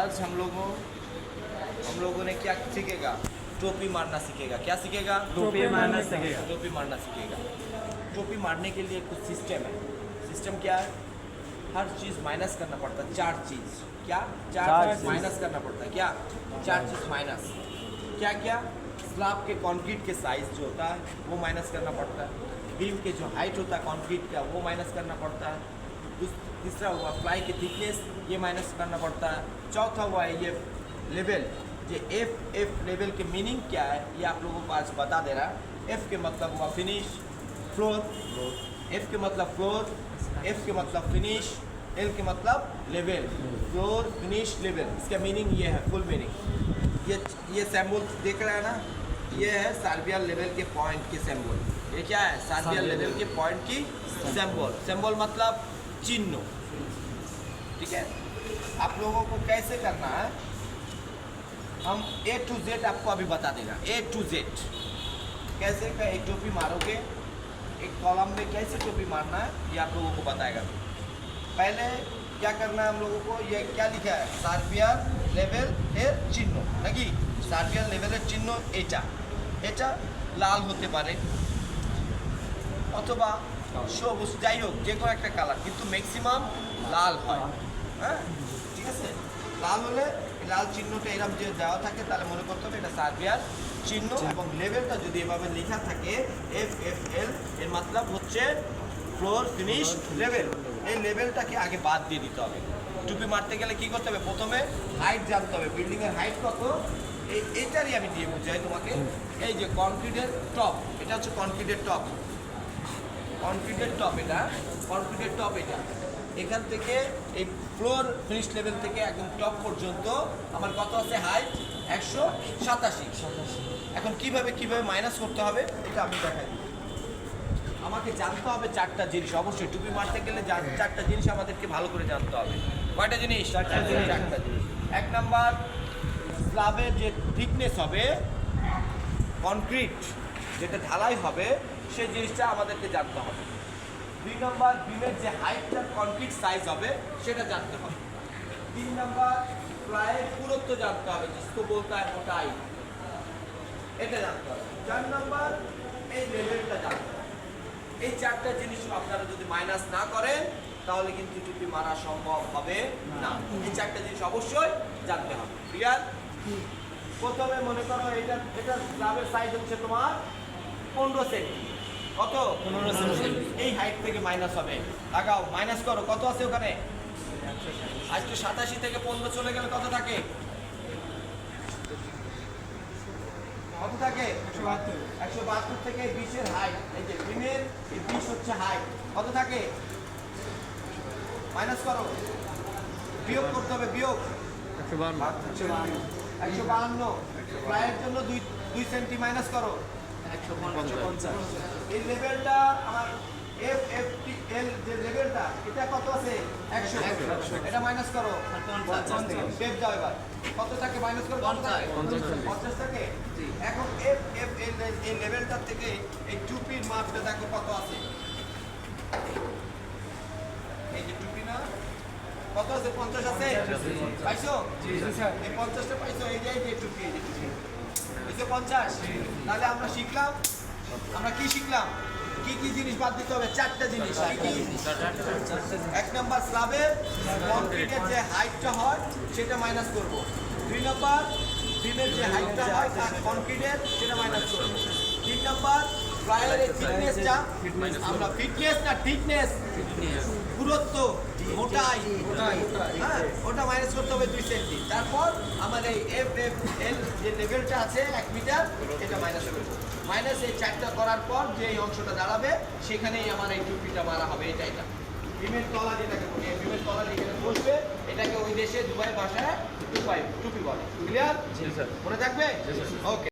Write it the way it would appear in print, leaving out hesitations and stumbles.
आज हम लोगों ने क्या सीखेगा? टोपी मारना सीखेगा। क्या सीखेगा? टोपी मारना सीखेगा। टोपी मारना सीखेगा। टोपी मारने के लिए कुछ सिस्टम है। सिस्टम क्या है? हर चीज़ माइनस करना पड़ता है। चार चीज़ क्या? चार चीज़ माइनस करना पड़ता है। क्या? चार चीज़ माइनस। क्या क्या? स्लैब के कंक्रीट के साइज जो होता है वो माइनस करना पड़ता है। बीम के जो हाइट होता है कंक्रीट का वो माइनस करना पड़ता है। तीसरा हुआ फ्लाई की थिकनेस, ये माइनस करना पड़ता है। चौथा हुआ है ये लेवल। ये एफ लेवल के मीनिंग क्या है ये आप लोगों को आज बता दे रहा। एफ के मतलब हुआ फिनिश, फ्लोर। एफ के मतलब फ्लोर, एफ के मतलब फिनिश, एल के मतलब लेवल। फ्लोर, फिनिश, लेवल, इसका मीनिंग ये है, फुल मीनिंग। ये सिंबल देख रहा है ना, ये है सर्बियन लेवल के पॉइंट के सिंबल। ये क्या है? सर्बियन लेवल के पॉइंट की सिंबल। सिंबल मतलब चिन्ह। ठीक है, आप लोगों को कैसे करना है हम A to Z आपको अभी बता देगा। A to Z कैसे का एक टोपी मारोगे, एक कॉलम में कैसे टोपी मारना है ये आप लोगों को बताएगा। पहले क्या करना है हम लोगों को, ये क्या लिखा है? सर्बियन लेवल এর চিহ্ন নাকি? সার্বিয়ান লেভেলের চিহ্ন এটা। এটা লাল হতে পারে অথবা সবুজ, যাই হোক যে কোনো একটা কালার, কিন্তু ম্যাক্সিমাম লাল হয়। হ্যাঁ, ঠিক আছে। লাল হলে লাল চিহ্নটা এরকম যে দেওয়া থাকে তাহলে মনে করতে হবে এটা সার্বিয়ার চিহ্ন। এবং লেভেলটা যদি এভাবে লেখা থাকে FFL, এর মতলব হচ্ছে ফ্লোর, ফিনিশ, লেভেল। এই লেভেলটাকে আগে বাদ দিয়ে দিতে হবে। টুপি মারতে গেলে কি করতে হবে? প্রথমে হাইট জানতে হবে, বিল্ডিংয়ের হাইট কত। এইটারই আমি দিয়ে বুঝাই তোমাকে। এই যে কনক্রিটের টপ, এটা হচ্ছে কনক্রিটের টপ। কনক্রিটের টপ এটা, কনক্রিটের টপ এটা। এখান থেকে এই ফ্লোর ফিনিশ লেভেল থেকে একদম টপ পর্যন্ত আমার কত আছে হাইট? 187। এখন কিভাবে মাইনাস করতে হবে এটা আমি দেখাই দিই। আমাকে জানতে হবে চারটা জিনিস। অবশ্যই টুপি মারতে গেলে চারটা জিনিস আমাদেরকে ভালো করে জানতে হবে। কয়টা জিনিস? চারটা জিনিস। এক নাম্বার, স্ল্যাবের যে থিকনেস হবে, কনক্রিট যেটা ঢালাই হবে সেই জিনিসটা আমাদেরকে জানতে হবে। দুই নম্বর, বিমের যে হাইটটা কনক্রিট সাইজ হবে সেটা জানতে হবে। তিন নম্বর, প্লাইয়ের পুরুত্ব জানতে হবে, जिसको बोलता है मोटाई, এটা জানতে হবে। চার নম্বর, এই লেভেলটা জানতে হবে। এই চারটা জিনিস আপনারা যদি মাইনাস না করেন তাহলে কিন্তু টুপি মারা সম্ভব হবে না। এই চারটা জিনিস অবশ্যই জানতে হবে। ক্লিয়ার? প্রথমে মনে করো এটা স্ল্যাবের সাইজ হচ্ছে তোমার 15 সেন্টি। কত? 15 সেন্টি। এই হাইট থেকে মাইনাস হবে। লাগাও, মাইনাস করো। কত আছে ওখানে? 187 থেকে 15 চলে গেলে কত থাকে? কত থাকে? 172 থেকে 20 এর হাইট। এই যে বিমের এই 20 হচ্ছে হাইট। কত থাকে? মাইনাস করো, বিয়োগ করতে হবে। বিয়োগ 152। প্লাইয়ের জন্য 2 সেন্টি মাইনাস করো 150। এই লেভেলটা আমার FFL যে লেভেলটা এটা কত আছে? 100। এটা মাইনাস করো 50। শেপ দাও এবার। কত থাকে মাইনাস করো? 50 থাকে। এখন FFL এই লেভেলটা থেকে এই টুপির মাপটা দেখো কত আছে। এই যে টুপি না কত আছে? 50 আছে। পাইছো? জি স্যার। এই 50টা পাইছো। এই যে টুপি, এই যে টুপি, এই যে 50। তাহলে আমরা শিখলাম, আমরা কি শিখলাম? কি কি জিনিস বাদ দিতে হবে? চারটা জিনিস। কি কি? এক নম্বর, স্ল্যাবের কনক্রিটের যে হাইটটা হয় সেটা মাইনাস করব। দুই নম্বর, বিমের যে হাইটটা হয় তার কনক্রিটের সেটা মাইনাস করব। তিন নম্বর, প্লাইয়ের এই থিকনেসটা আমরা ফিটনেস না থিকনেস, পুরুত্ব, মোটাই, হ্যাঁ ওটা মাইনাস করতে হবে 2 সেন্টি। তারপর আমার এই FFL যে লেভেলটা আছে 1 মিটার, এটা মাইনাস করব। মাইনাস এই চারটা করার পর যে এই অংশটা দাঁড়াবে সেখানেই আমার এই টুপিটা মারা হবে। এটা বিমের তলা যেটাকে বলি, বিমের তলা এখানে বসবে। এটাকে ওই দেশে দুবাই ভাষায় টুপি বলে। ক্লিয়ার? মনে থাকবে? ওকে।